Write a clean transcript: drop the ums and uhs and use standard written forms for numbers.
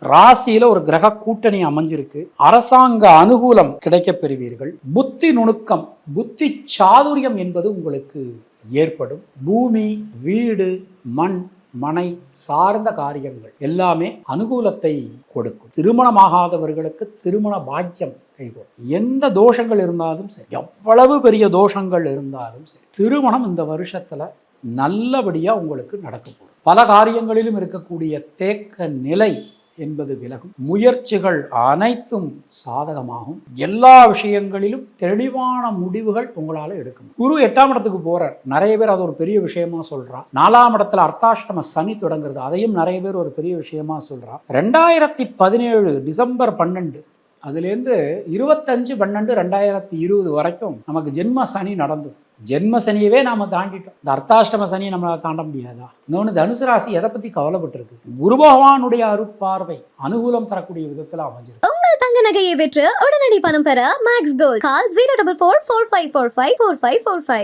ராசியில ஒரு கிரக கூட்டணி அமைஞ்சிருக்கு. அரசாங்க அனுகூலம் கிடைக்கப் பெறுவீர்கள். புத்தி நுணுக்கம், புத்தி சாதுரியம் என்பது உங்களுக்கு ஏற்படும். பூமி, வீடு, மண், மனை சார்ந்த காரியங்கள் எல்லாமே அனுகூலத்தை கொடுக்கும். திருமணமாகாதவர்களுக்கு திருமண பாக்கியம் கைகூடும். எந்த தோஷங்கள் இருந்தாலும் சரி, எவ்வளவு பெரிய தோஷங்கள் இருந்தாலும் சரி, திருமணம் இந்த வருஷத்துல நல்லபடியா உங்களுக்கு நடக்க போகுது. பல காரியங்களிலும் இருக்கக்கூடிய தேக்க நிலை என்பது விலகும். முயற்சிகள் அனைத்தும் சாதகமாகும். எல்லா விஷயங்களிலும் தெளிவான முடிவுகள் உங்களால எடுக்கணும். குரு 8ஆம் இடத்துக்கு போறார். நிறைய பேர் அது ஒரு பெரிய விஷயமா சொல்றான். 4ஆம் இடத்துல அர்த்தாஷ்டம சனி தொடங்குறது, அதையும் நிறைய பேர் ஒரு பெரிய விஷயமா சொல்றான். 2017 டிசம்பர் 12 அதுலேருந்து 25/12/2020 வரைக்கும் நமக்கு ஜென்ம சனி நடந்தது. ஜென்ம சனியவே நாம தாண்டிட்டோம். இந்த அர்த்தாஷ்டம சனியை நம்மளால தாண்ட முடியாதா? இன்னொன்று, தனுசு ராசி எதை பத்தி கவலைப்பட்டிருக்கு? குரு பகவானுடைய அருட்பார்வை அனுகூலம் தரக்கூடிய விதத்துல அமைஞ்சிருக்கு. உங்கள் தங்க நகையை விற்று உடனடி பணம் பெற மேக்ஸ் கோல்ட். கால் 04445454545.